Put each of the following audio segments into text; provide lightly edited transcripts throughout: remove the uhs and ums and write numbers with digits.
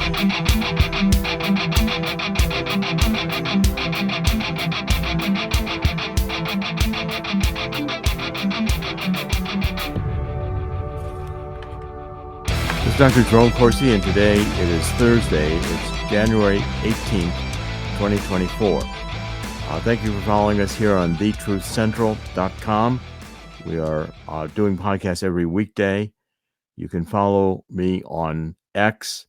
This is Dr. Jerome Corsi, and today it is Thursday. It's January 18th, 2024. Thank you for following us here on thetruthcentral.com. We are doing podcasts every weekday. You can follow me on X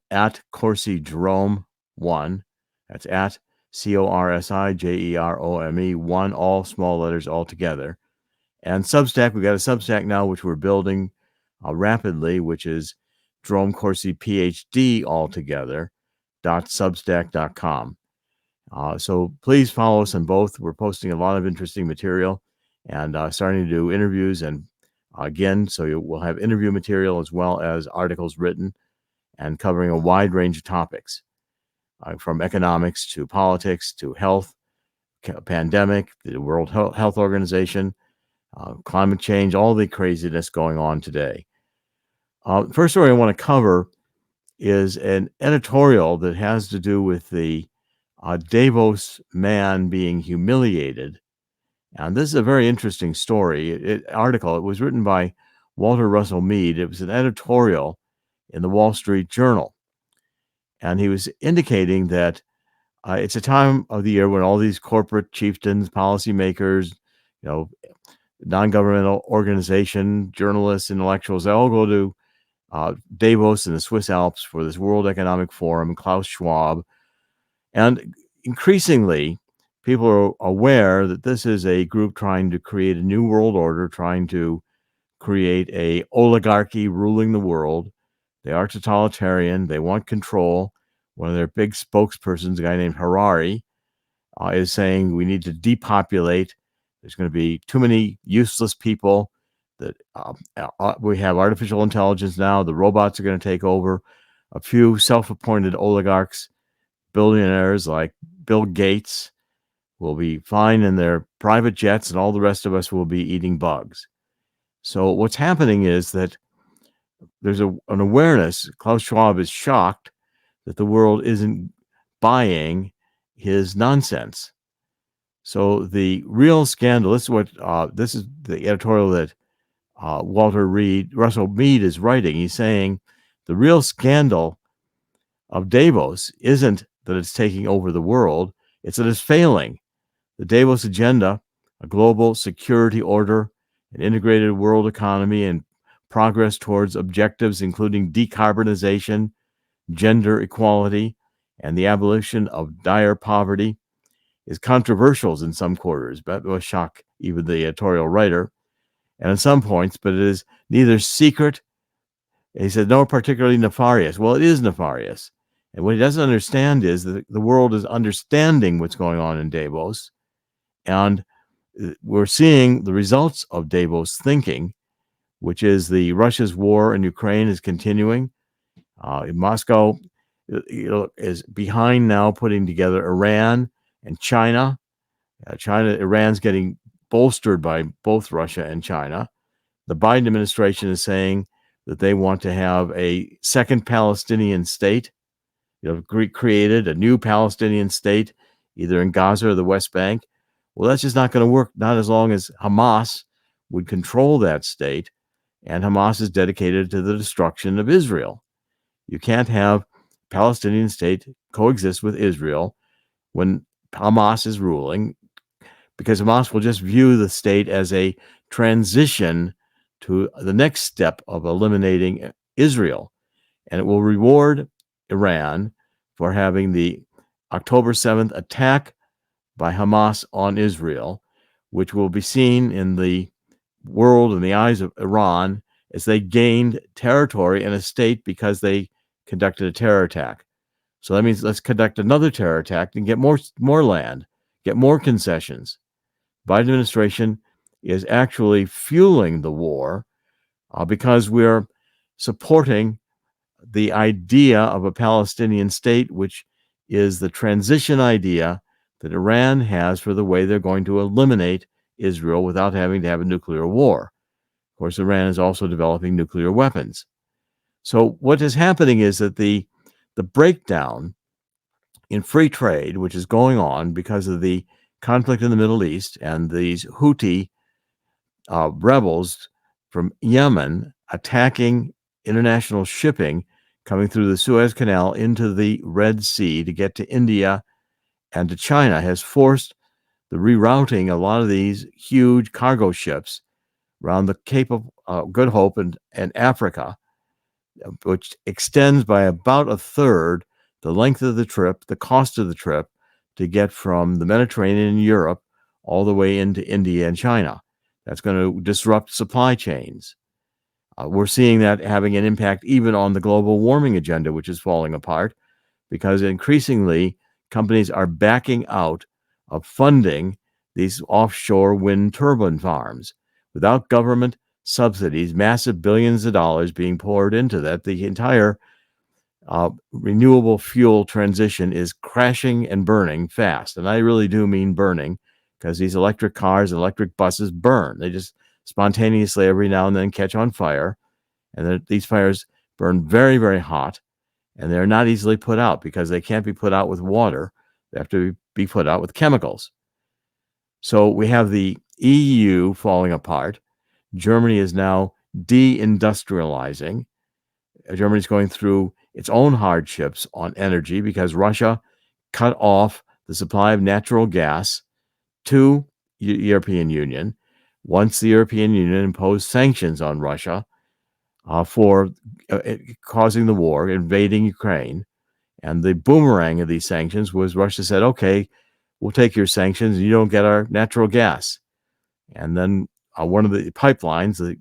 at Corsi Jerome 1. That's at CORSIJEROME 1, all small letters all together. And Substack, we've got a Substack now which we're building rapidly, which is Jerome Corsi PhD altogether .substack.com. So please follow us on both. We're posting a lot of interesting material and starting to do interviews. And again, so we'll have interview material as well as articles written and covering a wide range of topics, from economics to politics to health, pandemic, the World Health Organization, climate change, all the craziness going on today. First story I want to cover is an editorial that has to do with the Davos man being humiliated. And this is a very interesting story. Article. It was written by Walter Russell Mead. It was an editorial in the Wall Street Journal. And he was indicating that it's a time of the year when all these corporate chieftains, policymakers, non-governmental organization, journalists, intellectuals, they all go to Davos in the Swiss Alps for this World Economic Forum, Klaus Schwab. And increasingly, people are aware that this is a group trying to create a new world order, trying to create a oligarchy ruling the world. They are totalitarian. They want control. One of their big spokespersons, a guy named Harari, is saying we need to depopulate. There's going to be too many useless people. That we have artificial intelligence now. The robots are going to take over. A few self-appointed oligarchs, billionaires like Bill Gates, will be fine in their private jets, and all the rest of us will be eating bugs. So what's happening is that there's an awareness. Klaus Schwab is shocked that the world isn't buying his nonsense. So the real scandal. This is the editorial that Walter Russell Mead is writing. He's saying the real scandal of Davos isn't that it's taking over the world, it's that it's failing. The Davos agenda, a global security order, an integrated world economy, and progress towards objectives including decarbonization, gender equality, and the abolition of dire poverty, is controversial in some quarters, but will shock even the editorial writer. And at some points, but it is neither secret, he said, nor particularly nefarious. Well, it is nefarious. And what he doesn't understand is that the world is understanding what's going on in Davos. And we're seeing the results of Davos thinking, which is the Russia's war in Ukraine is continuing. Moscow is behind now putting together Iran and China. Iran's getting bolstered by both Russia and China. The Biden administration is saying that they want to have a second Palestinian state, created a new Palestinian state, either in Gaza or the West Bank. Well, that's just not going to work, not as long as Hamas would control that state, and Hamas is dedicated to the destruction of Israel. You can't have Palestinian state coexist with Israel when Hamas is ruling, because Hamas will just view the state as a transition to the next step of eliminating Israel. And it will reward Iran for having the October 7th attack by Hamas on Israel, which will be seen in the world in the eyes of Iran as they gained territory in a state because they conducted a terror attack. So that means let's conduct another terror attack and get more land, get more concessions. Biden administration is actually fueling the war because we're supporting the idea of a Palestinian state, which is the transition idea that Iran has for the way they're going to eliminate Israel without having to have a nuclear war. Of course, Iran is also developing nuclear weapons. So what is happening is that the the breakdown in free trade, which is going on because of the conflict in the Middle East and these Houthi rebels from Yemen attacking international shipping coming through the Suez Canal into the Red Sea to get to India and to China, has forced the rerouting a lot of these huge cargo ships around the Cape of Good Hope and Africa, which extends by about a third the length of the trip, the cost of the trip to get from the Mediterranean and Europe all the way into India and China. That's going to disrupt supply chains. We're seeing that having an impact even on the global warming agenda, which is falling apart, because increasingly companies are backing out of funding these offshore wind turbine farms. Without government subsidies, massive billions of dollars being poured into that, the entire renewable fuel transition is crashing and burning fast. And I really do mean burning, because these electric cars, electric buses burn. They just spontaneously every now and then catch on fire. And these fires burn very, very hot. And they're not easily put out because they can't be put out with water. They have to be put out with chemicals. So we have the EU falling apart. Germany is now deindustrializing. Germany's going through its own hardships on energy because Russia cut off the supply of natural gas to the European Union once the European Union imposed sanctions on Russia for causing the war, invading Ukraine. And the boomerang of these sanctions was Russia said, okay, we'll take your sanctions and you don't get our natural gas. And then one of the pipelines, the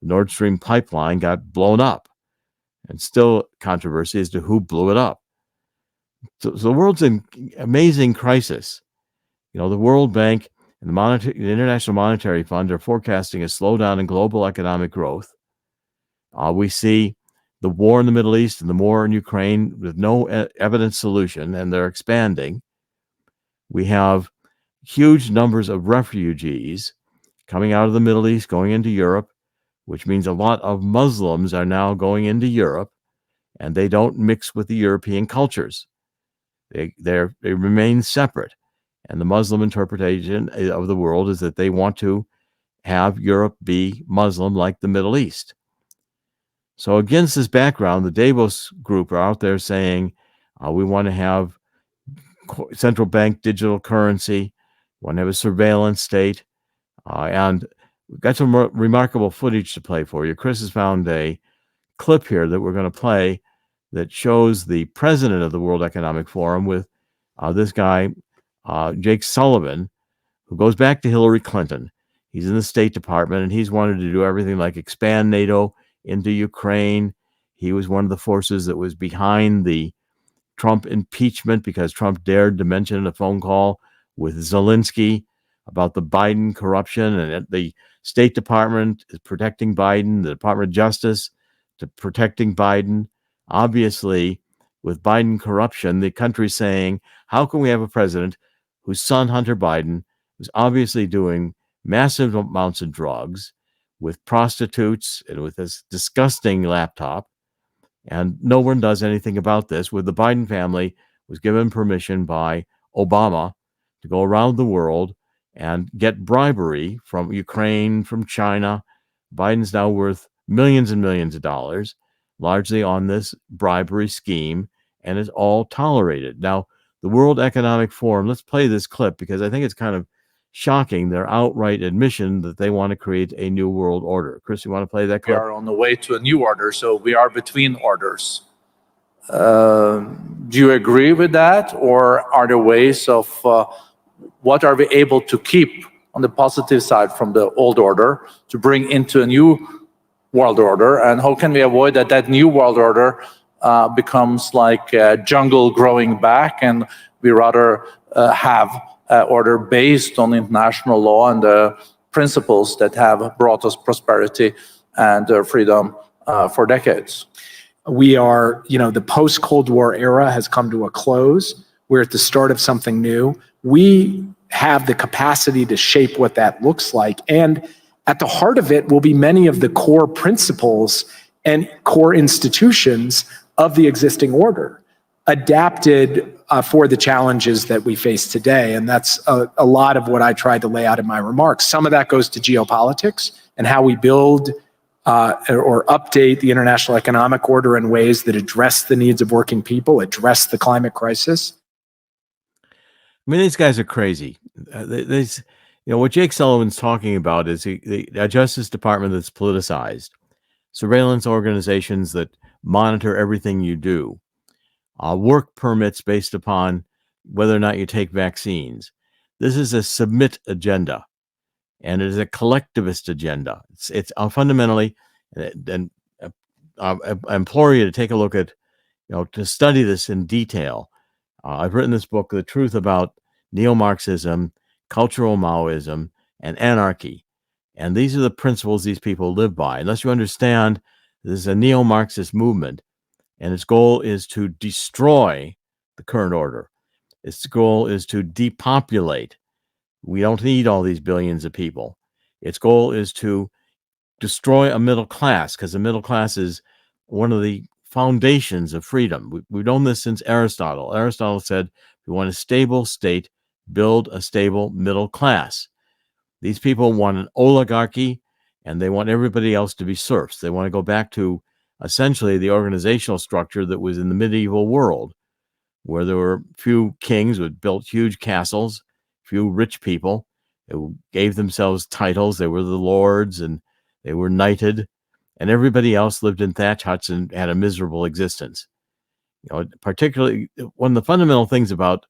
Nord Stream pipeline, got blown up. And still controversy as to who blew it up. So the world's in amazing crisis. You know, the World Bank and the International Monetary Fund are forecasting a slowdown in global economic growth. We see the war in the Middle East and the war in Ukraine with no evident solution, and they're expanding. We have huge numbers of refugees coming out of the Middle East, going into Europe, which means a lot of Muslims are now going into Europe, and they don't mix with the European cultures. They remain separate. And the Muslim interpretation of the world is that they want to have Europe be Muslim like the Middle East. So against this background, the Davos group are out there saying, we want to have central bank digital currency, we want to have a surveillance state, and we've got some remarkable footage to play for you. Chris has found a clip here that we're going to play that shows the president of the World Economic Forum with this guy, Jake Sullivan, who goes back to Hillary Clinton. He's in the State Department, and he's wanted to do everything like expand NATO into Ukraine. He was one of the forces that was behind the Trump impeachment because Trump dared to mention in a phone call with Zelensky about the Biden corruption, and the State Department is protecting Biden, the Department of Justice to protecting Biden. Obviously, with Biden corruption, the country's saying, how can we have a president whose son, Hunter Biden, is obviously doing massive amounts of drugs with prostitutes and with this disgusting laptop, and no one does anything about this, with the Biden family was given permission by Obama to go around the world and get bribery from Ukraine, from China. Biden's now worth millions and millions of dollars, largely on this bribery scheme, and is all tolerated. Now, the World Economic Forum, let's play this clip because I think it's kind of shocking, their outright admission that they want to create a new world order. Chris, you want to play that clip? We are on the way to a new order, so we are between orders. Do you agree with that, or are there ways of what are we able to keep on the positive side from the old order to bring into a new world order, and how can we avoid that new world order becomes like a jungle growing back, and we rather have an order based on international law and the principles that have brought us prosperity and freedom for decades? We are, the post-Cold War era has come to a close. We're at the start of something new. We have the capacity to shape what that looks like. And at the heart of it will be many of the core principles and core institutions of the existing order. adapted for the challenges that we face today. And that's a lot of what I tried to lay out in my remarks. Some of that goes to geopolitics and how we build or update the international economic order in ways that address the needs of working people, address the climate crisis. I mean, these guys are crazy. What Jake Sullivan's talking about is a Justice Department that's politicized, surveillance organizations that monitor everything you do, work permits based upon whether or not you take vaccines. This is a submit agenda, and it is a collectivist agenda. It's fundamentally, and I implore you to take a look at, to study this in detail. I've written this book, The Truth About Neo-Marxism, Cultural Maoism, and Anarchy. And these are the principles these people live by. Unless you understand, this is a neo-Marxist movement, and its goal is to destroy the current order. Its goal is to depopulate. We don't need all these billions of people. Its goal is to destroy a middle class, because the middle class is one of the foundations of freedom. We've known this since Aristotle. Aristotle said, we want a stable state, build a stable middle class. These people want an oligarchy, and they want everybody else to be serfs. They want to go back to essentially the organizational structure that was in the medieval world, where there were few kings who had built huge castles, few rich people who gave themselves titles. They were the lords, and they were knighted, and everybody else lived in thatch huts and had a miserable existence. Particularly, one of the fundamental things about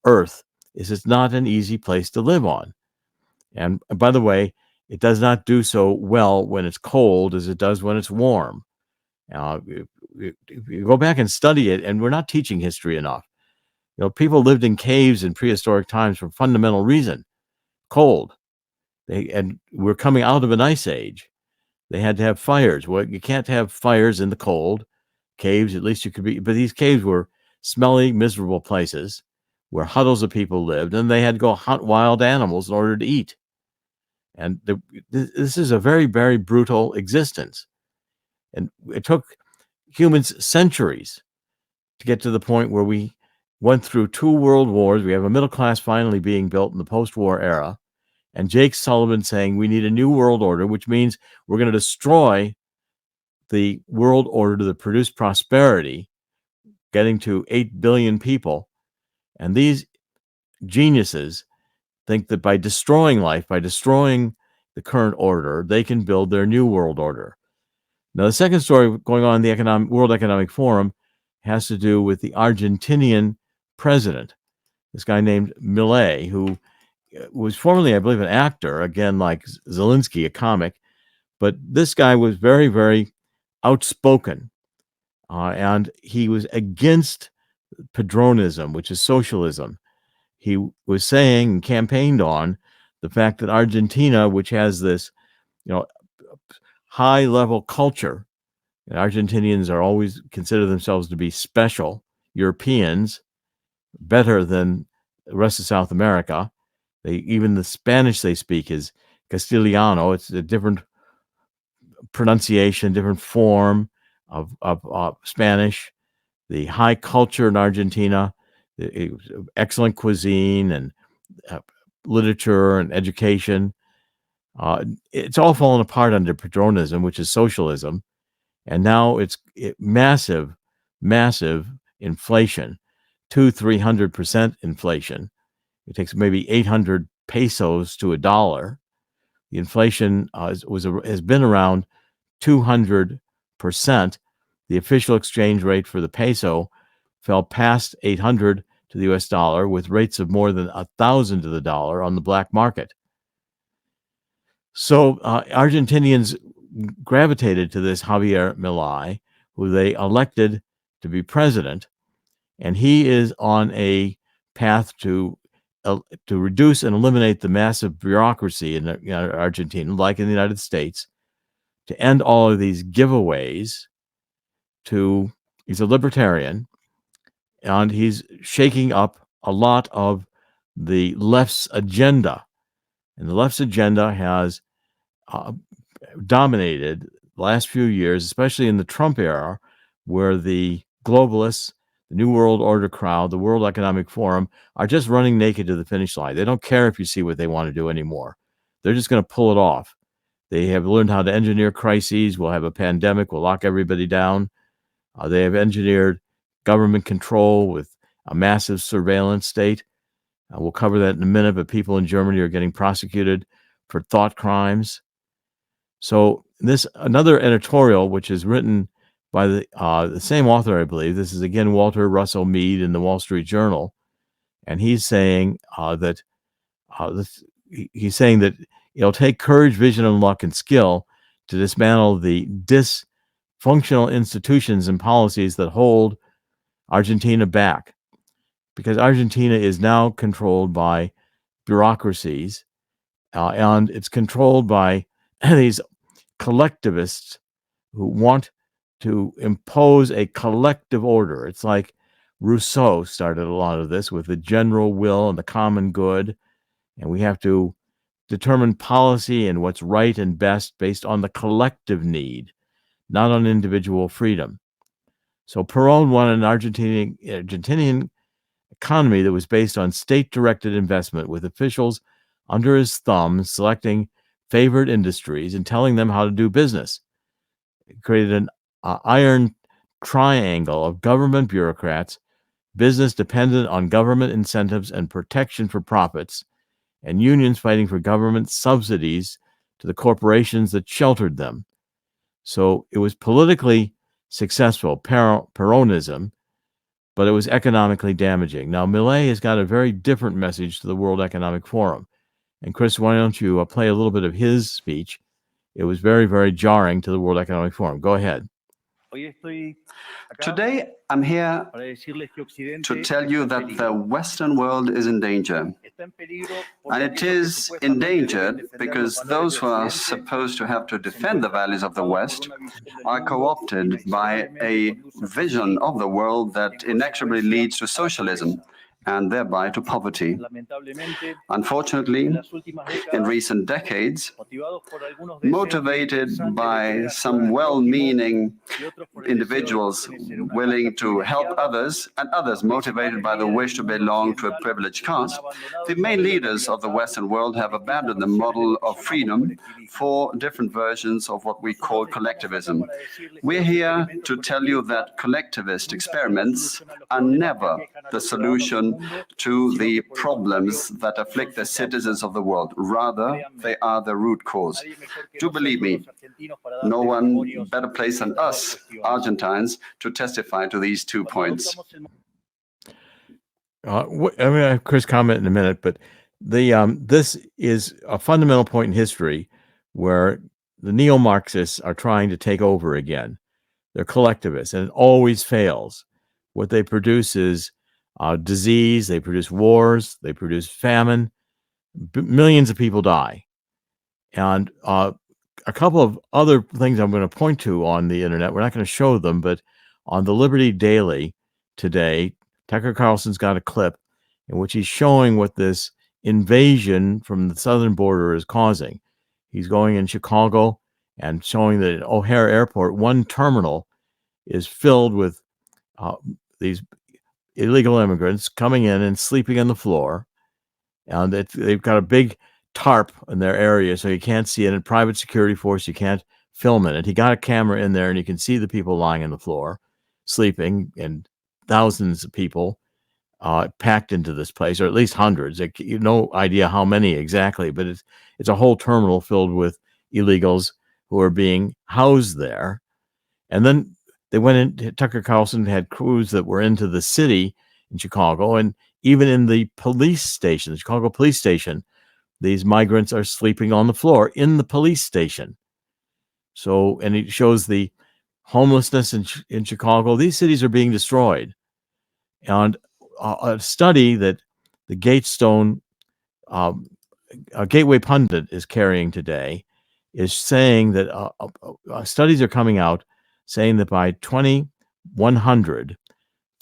Earth is it's not an easy place to live on. And by the way, it does not do so well when it's cold as it does when it's warm. If you go back and study it, and we're not teaching history enough. People lived in caves in prehistoric times for a fundamental reason: cold. And we're coming out of an ice age. They had to have fires. Well, you can't have fires in the cold. Caves, at least you could be, but these caves were smelly, miserable places where huddles of people lived, and they had to go hunt wild animals in order to eat. And this is a very, very brutal existence. And it took humans centuries to get to the point where we went through 2 world wars. We have a middle class finally being built in the post-war era. And Jake Sullivan saying we need a new world order, which means we're going to destroy the world order that produced prosperity, getting to 8 billion people. And these geniuses think that by destroying life, by destroying the current order, they can build their new world order. Now, the second story going on in the World Economic Forum has to do with the Argentinian president, this guy named Milei, who was formerly, I believe, an actor, again, like Zelensky, a comic. But this guy was very, very outspoken, and he was against Pedronism, which is socialism. He was saying and campaigned on the fact that Argentina, which has this, high-level culture, and Argentinians are always consider themselves to be special Europeans, better than the rest of South America. Even the Spanish they speak is Castellano. It's a different pronunciation, different form of Spanish. The high culture in Argentina, excellent cuisine and literature and education. It's all fallen apart under Pedronism, which is socialism. And now it's massive, massive inflation, 200-300% inflation. It takes maybe 800 pesos to $1. The inflation has been around 200%. The official exchange rate for the peso fell past 800 to the US dollar, with rates of more than 1,000 to the dollar on the black market. So Argentinians gravitated to this Javier Milei, who they elected to be president, and he is on a path to reduce and eliminate the massive bureaucracy in Argentina, like in the United States, to end all of these giveaways. He's a libertarian, and he's shaking up a lot of the left's agenda. And the left's agenda has dominated the last few years, especially in the Trump era, where the globalists, the New World Order crowd, the World Economic Forum, are just running naked to the finish line. They don't care if you see what they want to do anymore. They're just going to pull it off. They have learned how to engineer crises. We'll have a pandemic. We'll lock everybody down. They have engineered government control with a massive surveillance state. We'll cover that in a minute, but people in Germany are getting prosecuted for thought crimes. So this another editorial, which is written by the same author, I believe. This is again Walter Russell Mead in the Wall Street Journal, and he's saying that it'll take courage, vision, and luck and skill to dismantle the dysfunctional institutions and policies that hold Argentina back, because Argentina is now controlled by bureaucracies, and it's controlled by these collectivists who want to impose a collective order. It's like Rousseau started a lot of this with the general will and the common good, and we have to determine policy and what's right and best based on the collective need, not on individual freedom. So Perón wanted an Argentinian economy that was based on state-directed investment, with officials under his thumb selecting favored industries and telling them how to do business. It created an iron triangle of government bureaucrats, business dependent on government incentives and protection for profits, and unions fighting for government subsidies to the corporations that sheltered them. So it was politically successful, Peronism, but it was economically damaging. Now, Milei has got a very different message to the World Economic Forum. And Chris, why don't you play a little bit of his speech? It was very, very jarring to the World Economic Forum. Go ahead. Today, I'm here to tell you that the Western world is in danger. And it is endangered because those who are supposed to have to defend the values of the West are co-opted by a vision of the world that inexorably leads to socialism and thereby to poverty. Unfortunately, in recent decades, motivated by some well-meaning individuals willing to help others, and others motivated by the wish to belong to a privileged caste, the main leaders of the Western world have abandoned the model of freedom for different versions of what we call collectivism. We're here to tell you that collectivist experiments are never the solution to the problems that afflict the citizens of the world. Rather, they are the root cause. Do believe me, no one better placed than us, Argentines, to testify to these 2 points. I'm going to have Chris comment in a minute, but this is a fundamental point in history where the neo-Marxists are trying to take over again. They're collectivists, and it always fails. What they produce is disease, they produce wars, they produce famine, millions of people die. And a couple of other things I'm going to point to on the internet, we're not going to show them, but on the Liberty Daily today, Tucker Carlson's got a clip in which he's showing what this invasion from the southern border is causing. He's going in Chicago and showing that at O'Hare Airport, one terminal is filled with these illegal immigrants coming in and sleeping on the floor. And they've got a big tarp in their area, so you can't see it. And private security force, you can't film in it. He got a camera in there, and you can see the people lying on the floor, sleeping, and thousands of people packed into this place, or at least hundreds. You no idea how many exactly, but it's a whole terminal filled with illegals who are being housed there. And then they went in. Tucker Carlson had crews that were into the city in Chicago, and even in the police station, the Chicago police station, these migrants are sleeping on the floor in the police station. So, and it shows the homelessness in Chicago. These cities are being destroyed. And a study that the Gateway Pundit is carrying today is saying that studies are coming out saying that by 2100,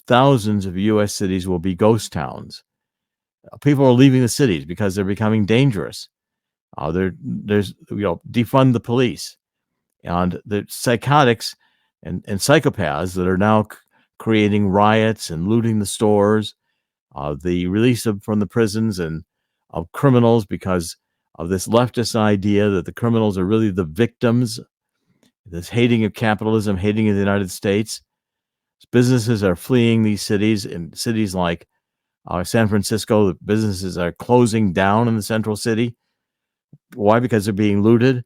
thousands of U.S. cities will be ghost towns. People are leaving the cities because they're becoming dangerous. There's defund the police, and the psychotics and psychopaths that are now creating riots and looting the stores, the release from the prisons and of criminals because of this leftist idea that the criminals are really the victims, this hating of capitalism, hating of the United States. Businesses are fleeing these cities. In cities like San Francisco, the businesses are closing down in the central city. Why? Because they're being looted.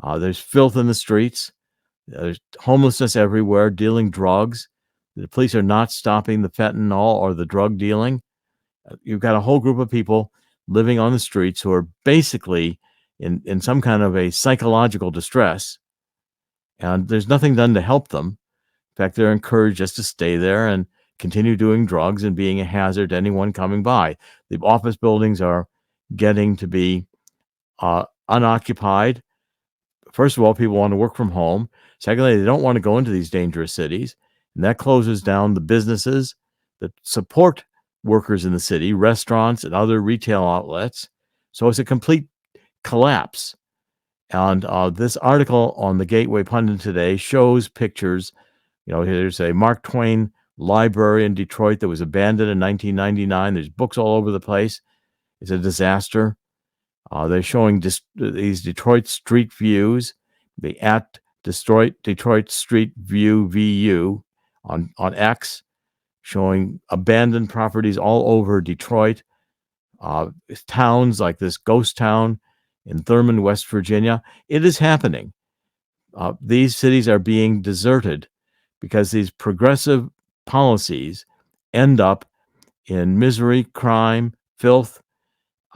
There's filth in the streets. There's homelessness everywhere, dealing drugs. The police are not stopping the fentanyl or the drug dealing. You've got a whole group of people living on the streets who are basically in some kind of a psychological distress, and there's nothing done to help them. In fact, they're encouraged just to stay there and continue doing drugs and being a hazard to anyone coming by. The office buildings are getting to be unoccupied. First of all, people want to work from home. Secondly, they don't want to go into these dangerous cities, and that closes down the businesses that support workers in the city, restaurants and other retail outlets. So it's a complete collapse. And this article on the Gateway Pundit today shows pictures. Here's a Mark Twain library in Detroit that was abandoned in 1999. There's books all over the place. It's a disaster. They're showing these Detroit street views, the at Detroit Street View VU on X, showing abandoned properties all over Detroit. Towns like this ghost town in Thurman, West Virginia. It is happening. These cities are being deserted because these progressive policies end up in misery, crime, filth,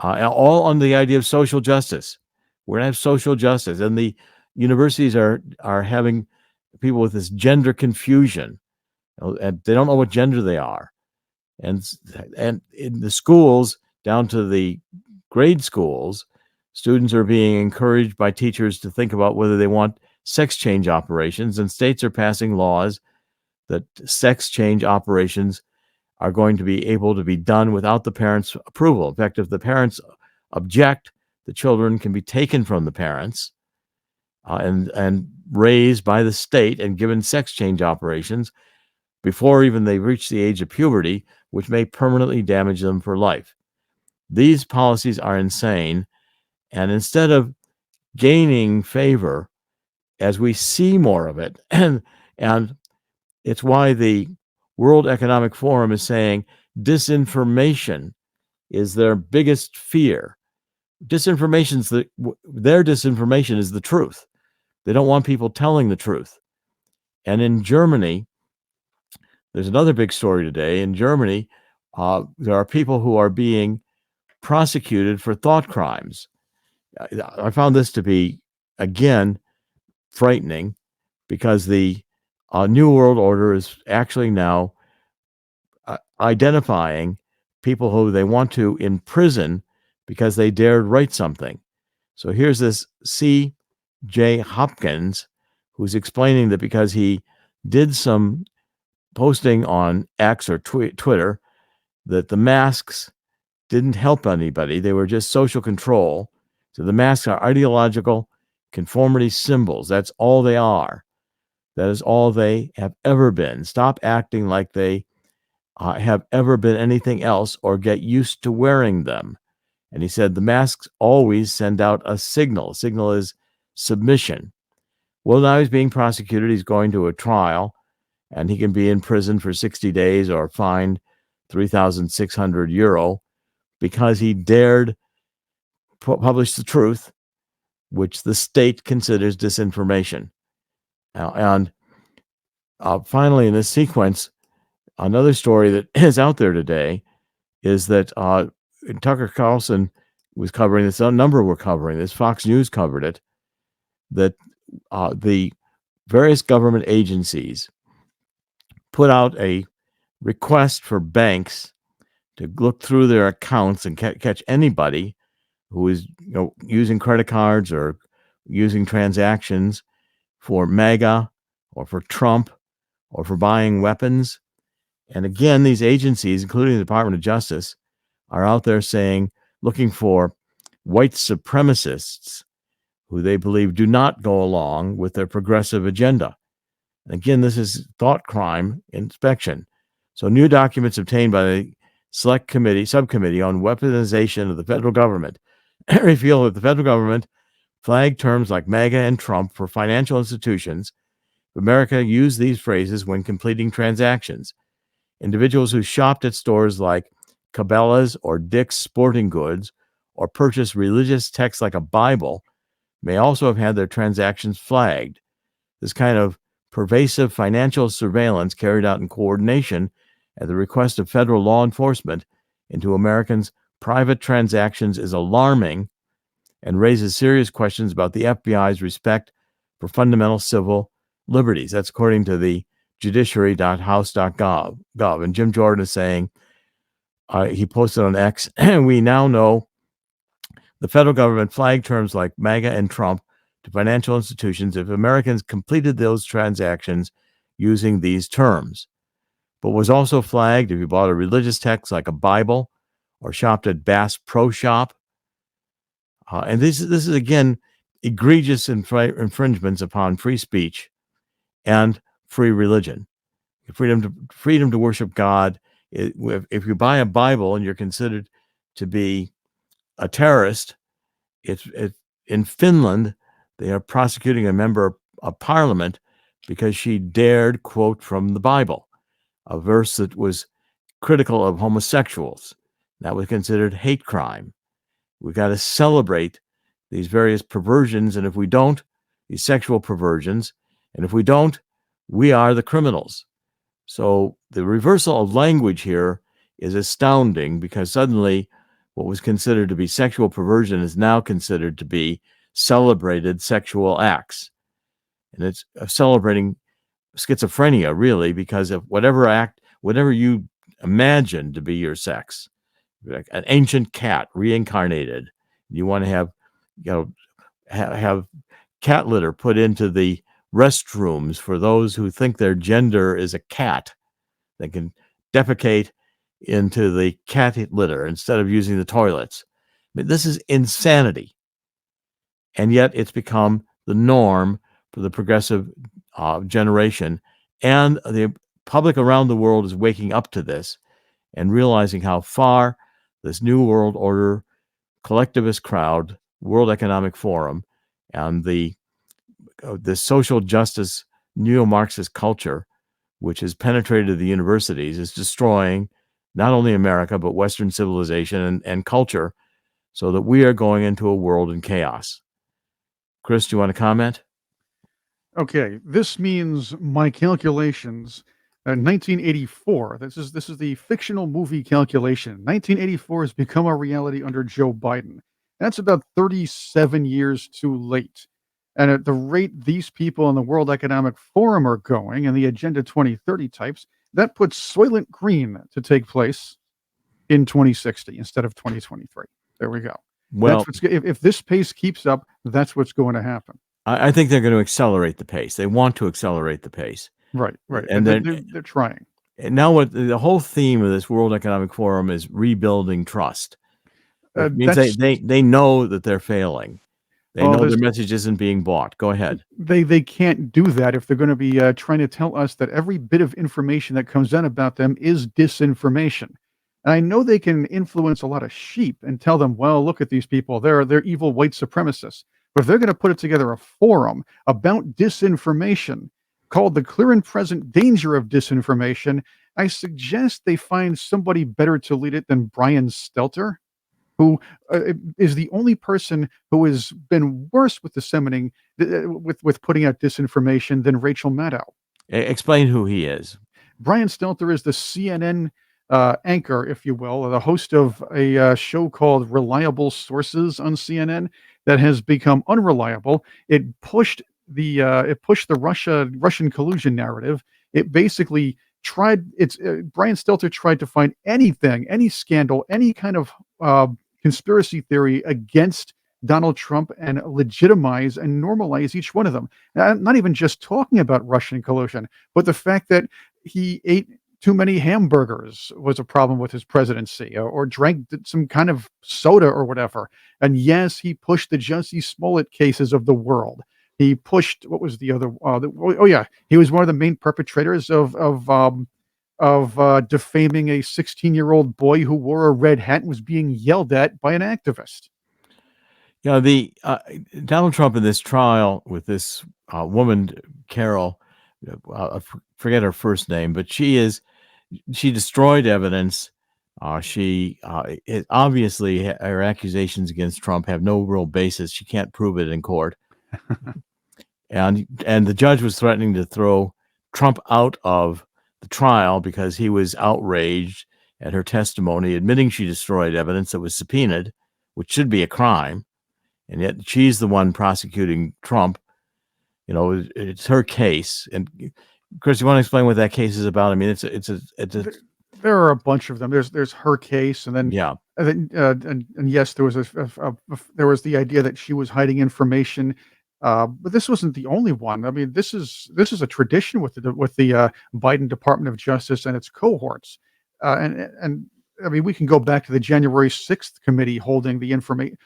all on the idea of social justice. We're going to have social justice. And the universities are having people with this gender confusion. And they don't know what gender they are. And in the schools, down to the grade schools, students are being encouraged by teachers to think about whether they want sex change operations, and states are passing laws that sex change operations are going to be able to be done without the parents' approval. In fact, if the parents object, the children can be taken from the parents and raised by the state and given sex change operations before even they reach the age of puberty, which may permanently damage them for life. These policies are insane, and instead of gaining favor, as we see more of it, and it's why the World Economic Forum is saying disinformation is their biggest fear. Their disinformation is the truth. They don't want people telling the truth. And in Germany, there's another big story today. In Germany, there are people who are being prosecuted for thought crimes. I found this to be, again, frightening, because the New World Order is actually now identifying people who they want to imprison because they dared write something. So here's this C.J. Hopkins, who's explaining that because he did some posting on X or Twitter, that the masks didn't help anybody. They were just social control. So the masks are ideological conformity symbols. That's all they are. That is all they have ever been. Stop acting like they have ever been anything else, or get used to wearing them. And he said the masks always send out a signal. Signal is submission. Well, now he's being prosecuted. He's going to a trial, and he can be in prison for 60 days or fined €3,600 because he dared publish the truth, which the state considers disinformation. And finally, in this sequence, another story that is out there today is that Tucker Carlson was covering this. A number were covering this. Fox News covered it. That the various government agencies put out a request for banks to look through their accounts and catch anybody who is using credit cards or using transactions for MAGA or for Trump or for buying weapons. And again, these agencies, including the Department of Justice, are out there looking for white supremacists who they believe do not go along with their progressive agenda. And again, this is thought crime inspection. So new documents obtained by the subcommittee on weaponization of the federal government reveal that the federal government flagged terms like MAGA and Trump for financial institutions. America used these phrases when completing transactions. Individuals who shopped at stores like Cabela's or Dick's Sporting Goods or purchased religious texts like a Bible may also have had their transactions flagged. This kind of pervasive financial surveillance carried out in coordination at the request of federal law enforcement into Americans' private transactions is alarming and raises serious questions about the FBI's respect for fundamental civil liberties. That's according to the judiciary.house.gov. And Jim Jordan is saying, he posted on X, we now know the federal government flagged terms like MAGA and Trump to financial institutions if Americans completed those transactions using these terms, but was also flagged if you bought a religious text like a Bible or shopped at Bass Pro Shop. And this is, again, egregious infringements upon free speech and free religion, freedom to worship God. If you buy a Bible and you're considered to be a terrorist, in Finland, they are prosecuting a member of parliament because she dared quote from the Bible, a verse that was critical of homosexuals. That was considered hate crime. We've got to celebrate these various perversions, and if we don't, these sexual perversions, and if we don't, we are the criminals. So the reversal of language here is astounding, because suddenly what was considered to be sexual perversion is now considered to be celebrated sexual acts. And it's celebrating schizophrenia, really, because of whatever you imagine to be your sex, like an ancient cat reincarnated. You want to have cat litter put into the restrooms for those who think their gender is a cat. They can defecate into the cat litter instead of using the toilets. I mean, this is insanity. And yet it's become the norm for the progressive generation. And the public around the world is waking up to this and realizing how far this New World Order collectivist crowd, World Economic Forum, and the social justice neo-Marxist culture, which has penetrated the universities, is destroying not only America, but Western civilization and culture, so that we are going into a world in chaos. Chris, do you want to comment? Okay, this means my calculations. 1984. This is the fictional movie calculation. 1984 has become a reality under Joe Biden. That's about 37 years too late. And at the rate these people in the World Economic Forum are going, and the Agenda 2030 types, that puts Soylent Green to take place in 2060 instead of 2023. There we go. Well, if this pace keeps up, that's what's going to happen. I think they're going to accelerate the pace. They want to accelerate the pace. Right. And they're trying. And now what the whole theme of this World Economic Forum is rebuilding trust. It means they know that they're failing. They know their message isn't being bought. Go ahead. They can't do that if they're going to be trying to tell us that every bit of information that comes out about them is disinformation. And I know they can influence a lot of sheep and tell them, well, look at these people. They're evil white supremacists. But if they're going to put together a forum about disinformation called The Clear and Present Danger of Disinformation, I suggest they find somebody better to lead it than Brian Stelter, who is the only person who has been worse with disseminating, with putting out disinformation than Rachel Maddow. Explain who he is. Brian Stelter is the CNN anchor, if you will, the host of a show called Reliable Sources on CNN that has become unreliable. It pushed the Russian collusion narrative. It basically Brian Stelter tried to find anything, any scandal, any kind of conspiracy theory against Donald Trump and legitimize and normalize each one of them. Not even just talking about Russian collusion, but the fact that he ate too many hamburgers was a problem with his presidency, or drank some kind of soda or whatever. And yes, he pushed the Jussie Smollett cases of the world. He pushed, what was the other? He was one of the main perpetrators of defaming a 16-year-old boy who wore a red hat and was being yelled at by an activist. Yeah, the Donald Trump in this trial with this woman, Carol, I forget her first name, but she destroyed evidence. Obviously her accusations against Trump have no real basis. She can't prove it in court. And the judge was threatening to throw Trump out of the trial because he was outraged at her testimony, admitting she destroyed evidence that was subpoenaed, which should be a crime. And yet she's the one prosecuting Trump. You know, it's her case. And Chris, you want to explain what that case is about? I mean, there are a bunch of them. There's her case, and then yeah, and yes, there was there was the idea that she was hiding information, but this wasn't the only one. I mean, this is a tradition with the Biden Department of Justice and its cohorts, and I mean, we can go back to the January 6th committee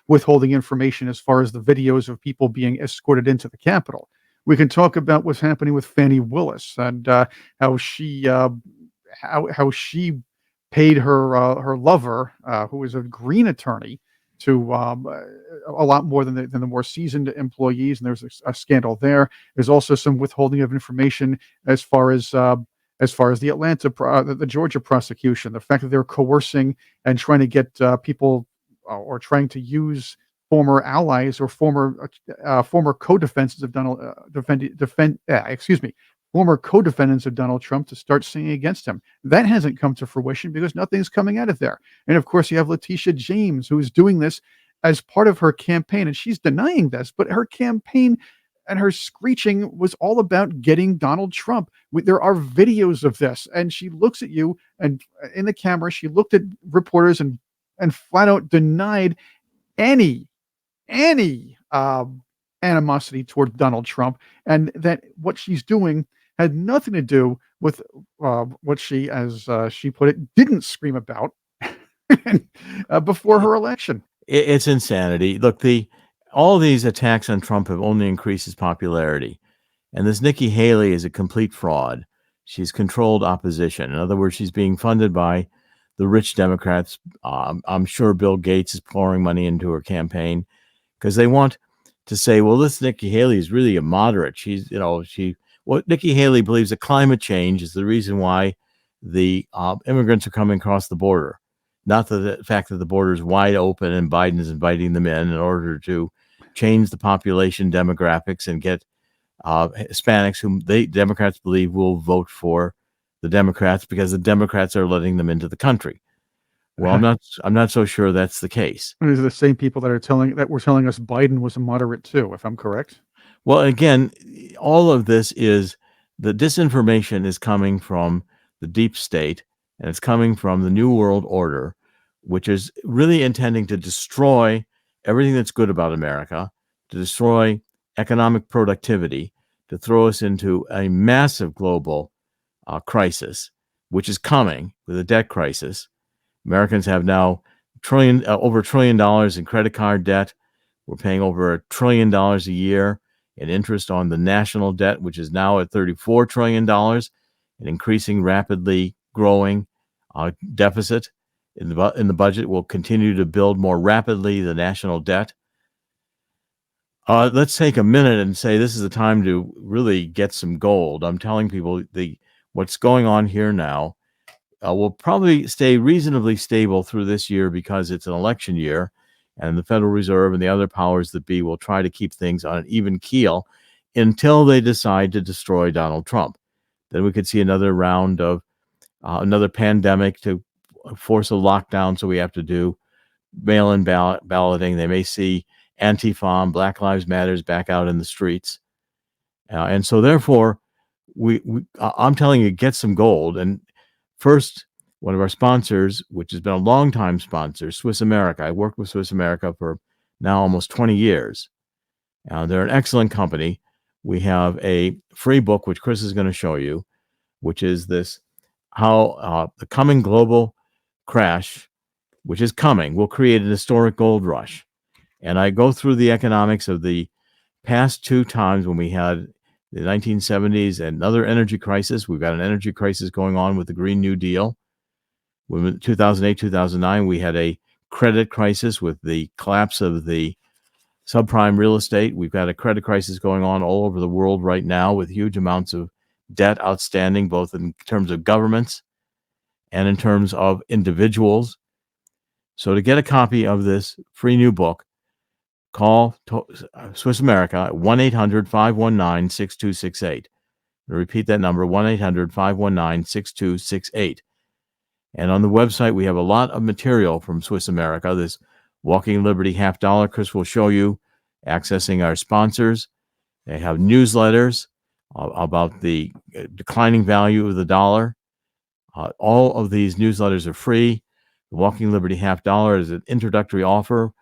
withholding information as far as the videos of people being escorted into the Capitol. We can talk about what's happening with Fani Willis and how she paid her lover, who is a green attorney, to a lot more than the more seasoned employees, and there's a scandal there. There's also some withholding of information as far as the the Georgia prosecution, the fact that they're coercing and trying to get people or trying to use former allies or former co-defendants of former co-defendants of Donald Trump to start singing against him. That hasn't come to fruition because nothing's coming out of there. And of course, you have Letitia James, who is doing this as part of her campaign, and she's denying this, but her campaign and her screeching was all about getting Donald Trump. There are videos of this, and she looks at you and in the camera, she looked at reporters and flat out denied any animosity toward Donald Trump, and that what she's doing had nothing to do with what she, as she put it, didn't scream about before her election. It's insanity. Look, all these attacks on Trump have only increased his popularity. And this Nikki Haley is a complete fraud. She's controlled opposition. In other words, she's being funded by the rich Democrats. I'm sure Bill Gates is pouring money into her campaign because they want to say, well, this Nikki Haley is really a moderate. Nikki Haley believes that climate change is the reason why the immigrants are coming across the border. Not the fact that the border is wide open and Biden is inviting them in order to change the population demographics and get Hispanics whom Democrats believe will vote for the Democrats because the Democrats are letting them into the country. Well, I'm not so sure that's the case. These are the same people that were telling us Biden was a moderate too, if I'm correct. Well, again, all of this is the disinformation is coming from the deep state, and it's coming from the New World Order, which is really intending to destroy everything that's good about America, to destroy economic productivity, to throw us into a massive global crisis, which is coming with a debt crisis. Americans have now over $1 trillion in credit card debt. We're paying over $1 trillion a year in interest on the national debt, which is now at $34 trillion, an increasing, rapidly growing deficit in the budget. Will continue to build more rapidly the national debt. Let's take a minute and say this is the time to really get some gold. I'm telling people what's going on here now will probably stay reasonably stable through this year because it's an election year, and the Federal Reserve and the other powers that be will try to keep things on an even keel until they decide to destroy Donald Trump. Then we could see another round of another pandemic to force a lockdown, so we have to do mail-in balloting. They may see Antifa and Black Lives Matters back out in the streets. And so therefore, I'm telling you, get some gold. And first, one of our sponsors, which has been a long-time sponsor, Swiss America. I worked with Swiss America for now almost 20 years. They're an excellent company. We have a free book, which Chris is going to show you, which is this, how the coming global crash, which is coming, will create an historic gold rush. And I go through the economics of the past two times when we had the 1970s another energy crisis. We've got an energy crisis going on with the Green New Deal. When 2008, 2009, we had a credit crisis with the collapse of the subprime real estate. We've got a credit crisis going on all over the world right now with huge amounts of debt outstanding, both in terms of governments and in terms of individuals. So to get a copy of this free new book, call Swiss America at 1-800-519-6268. I'll repeat that number, 1-800-519-6268. And on the website, we have a lot of material from Swiss America. This Walking Liberty half dollar, Chris will show you, accessing our sponsors. They have newsletters about the declining value of the dollar. All of these newsletters are free. The Walking Liberty half dollar is an introductory offer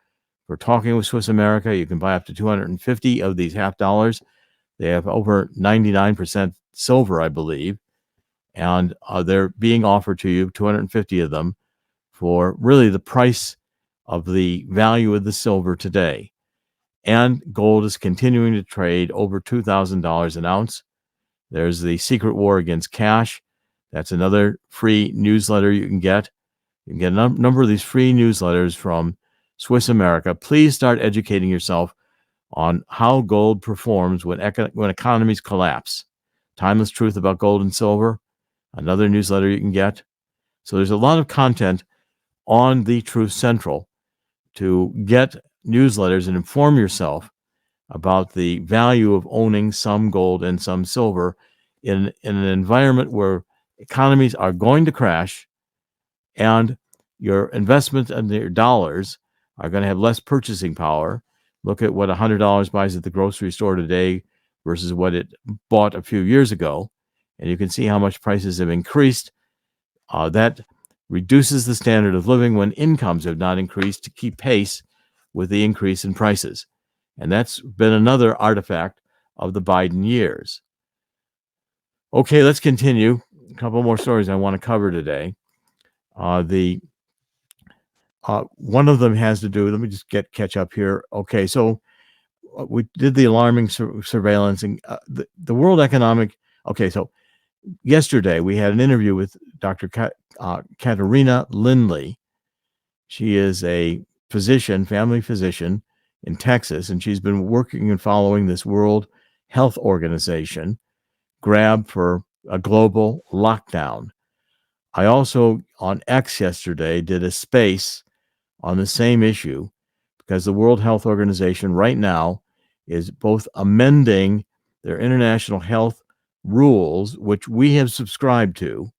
for talking with Swiss America. You can buy up to 250 of these half dollars. They have over 99% silver, I believe. And they're being offered to you, 250 of them, for really the price of the value of the silver today. And gold is continuing to trade over $2,000 an ounce. There's the Secret War Against Cash. That's another free newsletter you can get. You can get a number of these free newsletters from Swiss America. Please start educating yourself on how gold performs when economies collapse. Timeless Truth About Gold and Silver, another newsletter you can get. So there's a lot of content on the Truth Central to get newsletters and inform yourself about the value of owning some gold and some silver in an environment where economies are going to crash and your investment and your dollars are going to have less purchasing power. Look at what $100 buys at the grocery store today versus what it bought a few years ago. And you can see how much prices have increased. That reduces the standard of living when incomes have not increased to keep pace with the increase in prices. And that's been another artifact of the Biden years. Okay, let's continue. A couple more stories I want to cover today. One of them has to do, let me just catch up here. Okay, so we did the alarming surveillance and the World Economic, okay, so yesterday we had an interview with Dr. Katerina Lindley. She is a physician, family physician in Texas, and she's been working and following this World Health Organization grab for a global lockdown. I also, on X yesterday, did a space on the same issue because the World Health Organization right now is both amending their international health rules, which we have subscribed to,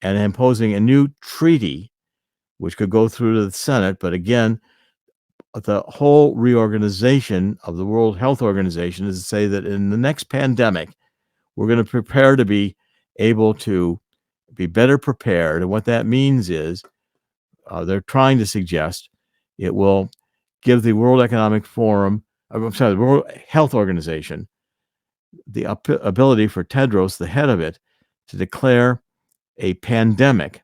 and imposing a new treaty, which could go through to the Senate. But again, the whole reorganization of the World Health Organization is to say that in the next pandemic, we're going to prepare to be able to be better prepared. And what that means is they're trying to suggest it will give the World Economic Forum, the World Health Organization, the ability for Tedros, the head of it, to declare a pandemic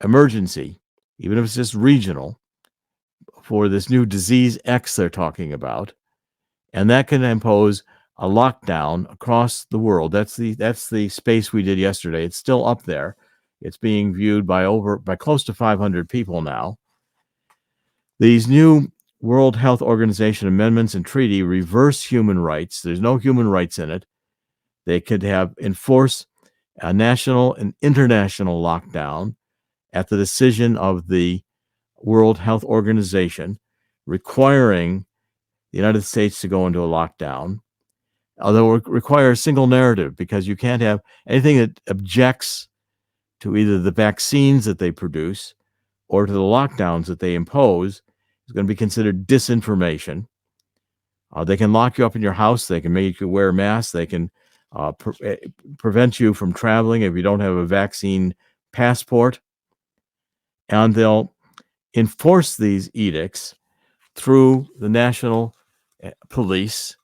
emergency, even if it's just regional, for this new disease X they're talking about. And that can impose a lockdown across the world. That's the space we did yesterday. It's still up there. It's being viewed by close to 500 people now. These new World Health Organization amendments and treaty reverse human rights. There's no human rights in it. They could enforce a national and international lockdown at the decision of the World Health Organization, requiring the United States to go into a lockdown, although it requires a single narrative because you can't have anything that objects to either the vaccines that they produce or to the lockdowns that they impose is going to be considered disinformation. They can lock you up in your house. They can make you wear masks. They can prevent you from traveling if you don't have a vaccine passport. And they'll enforce these edicts through the national police,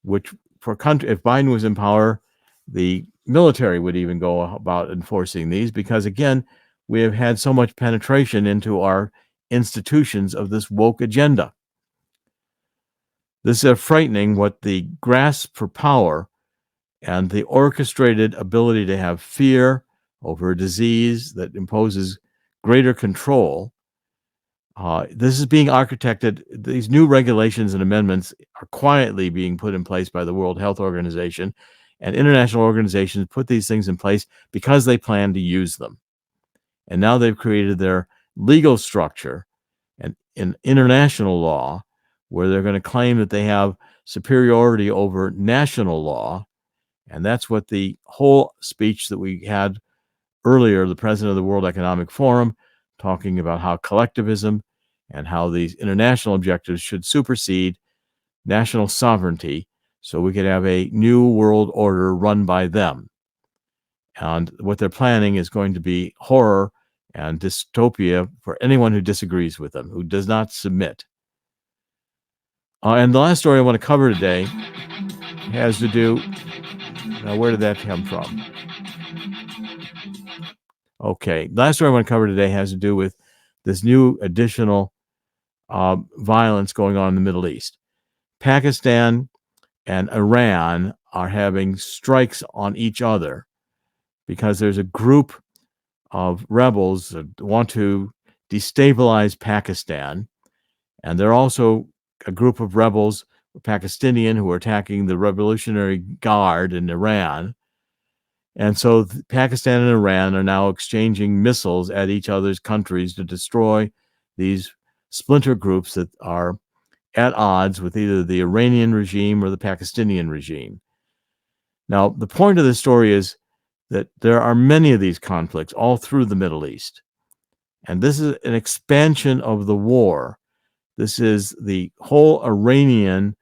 which if Biden was in power, the military would even go about enforcing these because, again, we have had so much penetration into our institutions of this woke agenda. This is frightening what the grasp for power and the orchestrated ability to have fear over a disease that imposes greater control. This is being architected. These new regulations and amendments are quietly being put in place by the World Health Organization, and international organizations put these things in place because they plan to use them. And now they've created their legal structure and in international law where they're going to claim that they have superiority over national law. And that's what the whole speech that we had earlier, the president of the World Economic Forum, talking about how collectivism and how these international objectives should supersede national sovereignty so we could have a new world order run by them. And what they're planning is going to be horror and dystopia for anyone who disagrees with them, who does not submit. And the last story I want to cover today has to do, now where did that come from? Okay, the last story I want to cover today has to do with this new additional violence going on in the Middle East. Pakistan and Iran are having strikes on each other because there's a group of rebels that want to destabilize Pakistan. And they're also a group of rebels, Pakistani, who are attacking the Revolutionary Guard in Iran. And so Pakistan and Iran are now exchanging missiles at each other's countries to destroy these splinter groups that are at odds with either the Iranian regime or the Pakistani regime. Now, the point of this story is that there are many of these conflicts all through the Middle East. And this is an expansion of the war. This is the whole Iranian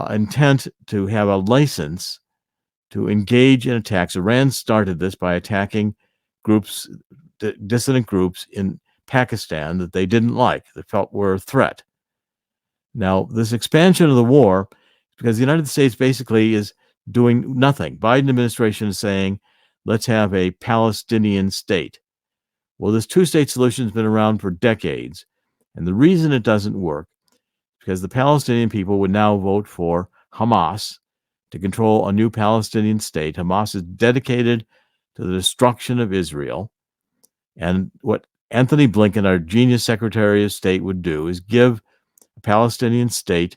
intent to have a license to engage in attacks. Iran started this by attacking groups, dissident groups in Pakistan that they didn't like, that felt were a threat. Now, this expansion of the war, because the United States basically is doing nothing. Biden administration is saying, let's have a Palestinian state. Well, this two-state solution has been around for decades. And the reason it doesn't work is because the Palestinian people would now vote for Hamas to control a new Palestinian state. Hamas is dedicated to the destruction of Israel. And what Anthony Blinken, our genius Secretary of State, would do is give a Palestinian state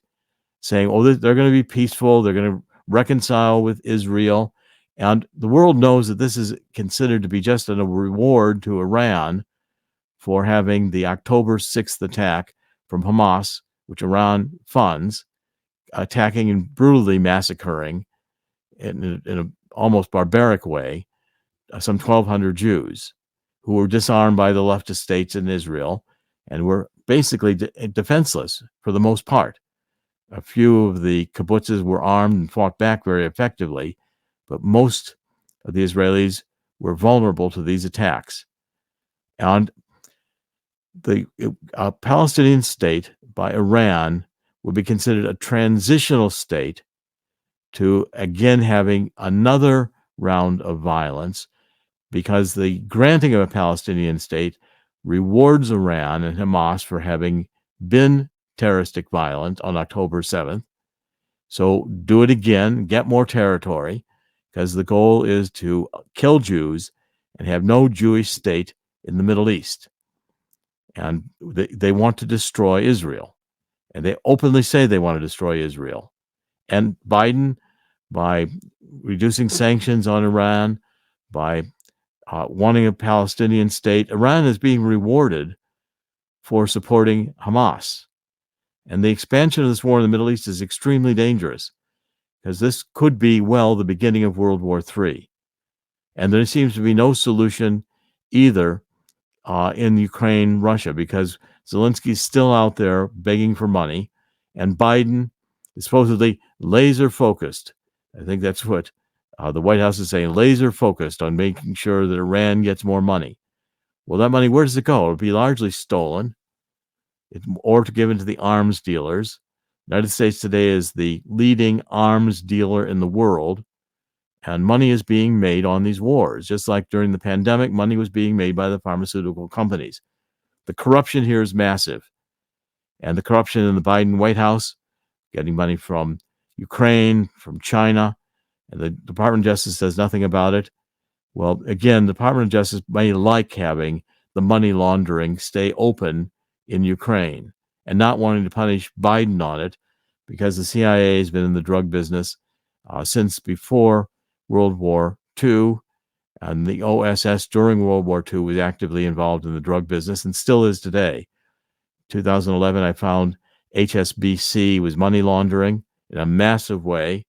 saying, oh, they're going to be peaceful, they're going to reconcile with Israel. And the world knows that this is considered to be just a reward to Iran for having the October 6th attack from Hamas, which Iran funds, attacking and brutally massacring in an almost barbaric way some 1,200 Jews who were disarmed by the leftist states in Israel and were basically defenseless for the most part. A few of the kibbutzes were armed and fought back very effectively, but most of the Israelis were vulnerable to these attacks. And the Palestinian state by Iran would be considered a transitional state to again having another round of violence, because the granting of a Palestinian state rewards Iran and Hamas for having been terroristic violent on October 7th. So do it again, get more territory, because the goal is to kill Jews and have no Jewish state in the Middle East. And they want to destroy Israel. And they openly say they want to destroy Israel. And Biden, by reducing sanctions on Iran, by wanting a Palestinian state, Iran is being rewarded for supporting Hamas. And the expansion of this war in the Middle East is extremely dangerous, because this could be, well, the beginning of World War III. And there seems to be no solution either in Ukraine, Russia, because Zelensky's still out there begging for money, and Biden is supposedly laser focused. I think that's what the White House is saying, laser focused on making sure that Iran gets more money. Well, that money, where does it go? It'll be largely stolen or given to the arms dealers. The United States today is the leading arms dealer in the world, and money is being made on these wars. Just like during the pandemic, money was being made by the pharmaceutical companies. The corruption here is massive. And the corruption in the Biden White House getting money from Ukraine, from China, and the Department of Justice does nothing about it. Well, again, the Department of Justice may like having the money laundering stay open in Ukraine and not wanting to punish Biden on it, because the CIA has been in the drug business since before World War II, and the OSS during World War II was actively involved in the drug business and still is today. 2011, I found HSBC was money laundering in a massive way.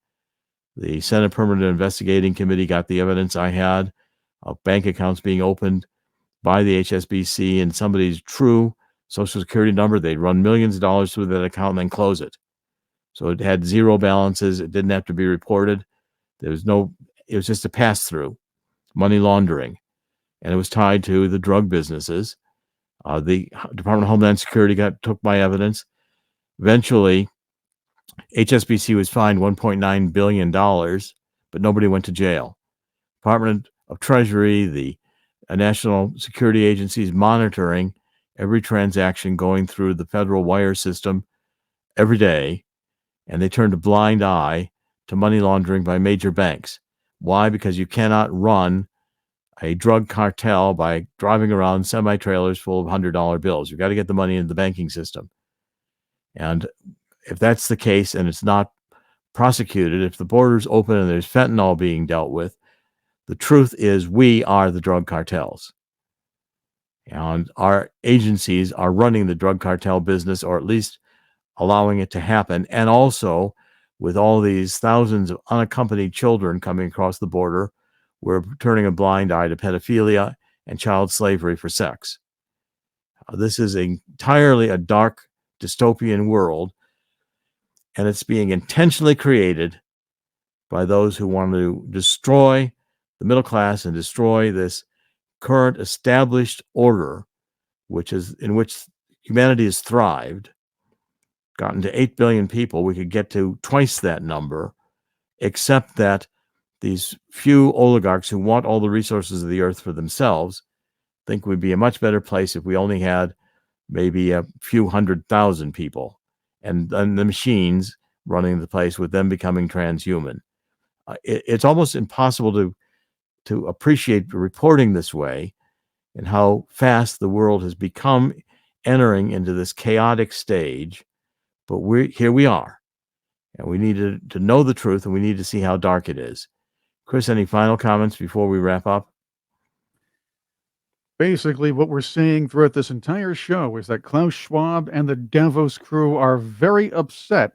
The Senate Permanent Investigating Committee got the evidence I had of bank accounts being opened by the HSBC and somebody's true Social Security number. They'd run millions of dollars through that account and then close it. So it had zero balances. It didn't have to be reported. It was just a pass through, money laundering. And it was tied to the drug businesses. The Department of Homeland Security took my evidence. Eventually, HSBC was fined $1.9 billion, but nobody went to jail. Department of Treasury, the National Security Agency is monitoring every transaction going through the federal wire system every day, and they turned a blind eye to money laundering by major banks. Why? Because you cannot run a drug cartel by driving around semi-trailers full of $100 bills. You've got to get the money into the banking system. And if that's the case and it's not prosecuted, if the border's open and there's fentanyl being dealt with, the truth is we are the drug cartels. And our agencies are running the drug cartel business, or at least allowing it to happen. And also, with all these thousands of unaccompanied children coming across the border, we're turning a blind eye to pedophilia and child slavery for sex. This is entirely a dark, dystopian world, and it's being intentionally created by those who want to destroy the middle class and destroy this current established order, in which humanity has thrived, gotten to 8 billion people. We could get to twice that number, except that these few oligarchs who want all the resources of the earth for themselves think we'd be a much better place if we only had maybe a few 100,000 people, and then the machines running the place with them becoming transhuman. It's almost impossible to appreciate reporting this way and how fast the world has become entering into this chaotic stage. But here we are, and we need to know the truth, and we need to see how dark it is. Chris, any final comments before we wrap up? Basically, what we're seeing throughout this entire show is that Klaus Schwab and the Davos crew are very upset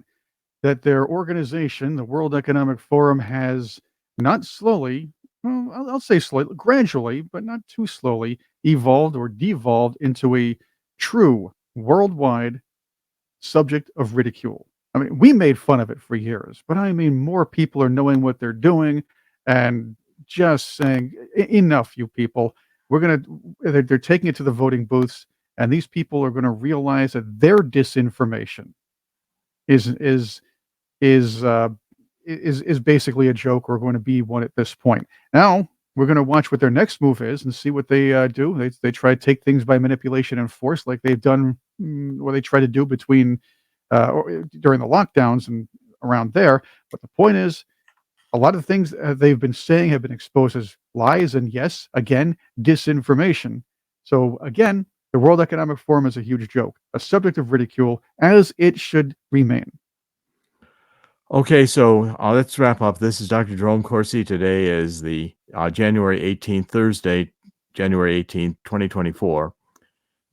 that their organization, the World Economic Forum, has not slowly, well, I'll say slowly, gradually, but not too slowly, evolved or devolved into a true worldwide subject of ridicule. I mean, we made fun of it for years, but I mean, more people are knowing what they're doing and just saying, enough, you people. They're taking it to the voting booths, and these people are going to realize that their disinformation is basically a joke, or going to be one at this point. Now we're going to watch what their next move is and see what they do. They try to take things by manipulation and force, like they've done, what they try to do between during the lockdowns and around there. But the point is, a lot of things they've been saying have been exposed as lies, and yes, again, disinformation. So again, the World Economic Forum is a huge joke, a subject of ridicule, as it should remain. Okay, so let's wrap up. This is Dr. Jerome Corsi. Today is the January 18th, Thursday, January 18th, 2024.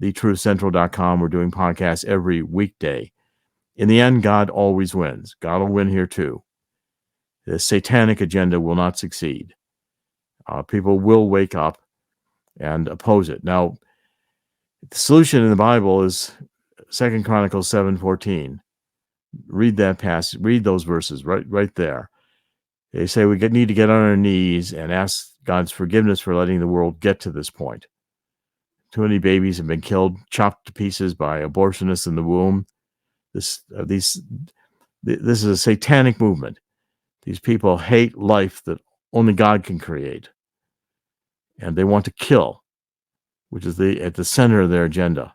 TheTruthCentral.com. We're doing podcasts every weekday. In the end, God always wins. God will win here too. The satanic agenda will not succeed. People will wake up and oppose it. Now, the solution in the Bible is 2 Chronicles 7:14. Read that passage. Read those verses right there. They say we need to get on our knees and ask God's forgiveness for letting the world get to this point. Too many babies have been killed, chopped to pieces by abortionists in the womb. This is a satanic movement. These people hate life that only God can create, and they want to kill, which is at the center of their agenda.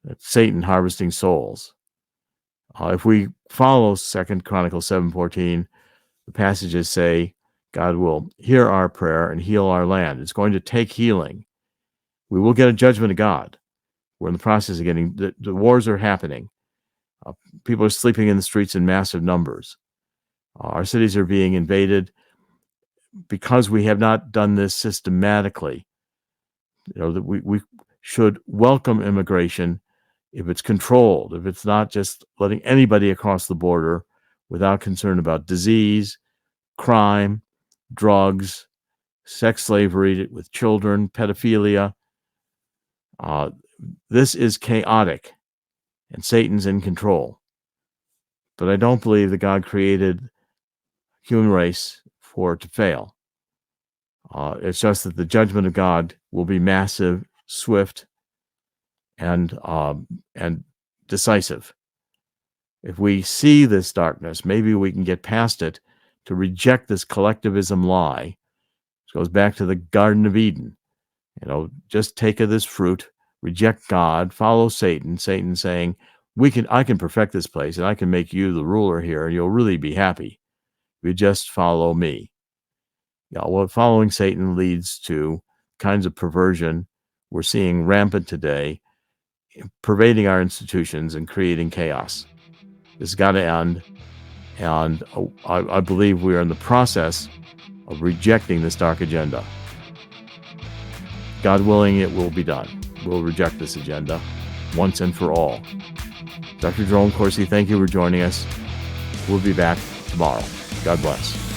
That's Satan harvesting souls. If we follow 2 Chronicles 7:14, the passages say God will hear our prayer and heal our land. It's going to take healing. We will get a judgment of God. We're in the process of getting, the wars are happening. People are sleeping in the streets in massive numbers. Our cities are being invaded because we have not done this systematically. That we should welcome immigration if it's controlled, if it's not just letting anybody across the border without concern about disease, crime, drugs, sex slavery with children, pedophilia. This is chaotic, and Satan's in control. But I don't believe that God created human race for it to fail. It's just that the judgment of God will be massive, swift, and decisive. If we see this darkness, maybe we can get past it to reject this collectivism lie. It goes back to the Garden of Eden. Just take of this fruit, reject God, follow Satan. Satan saying, I can perfect this place, and I can make you the ruler here, and you'll really be happy. You just follow me. Following Satan leads to kinds of perversion we're seeing rampant today, pervading our institutions and creating chaos. This has got to end, and I believe we are in the process of rejecting this dark agenda. God willing, it will be done. We'll reject this agenda once and for all. Dr. Jerome Corsi, thank you for joining us. We'll be back tomorrow. God bless.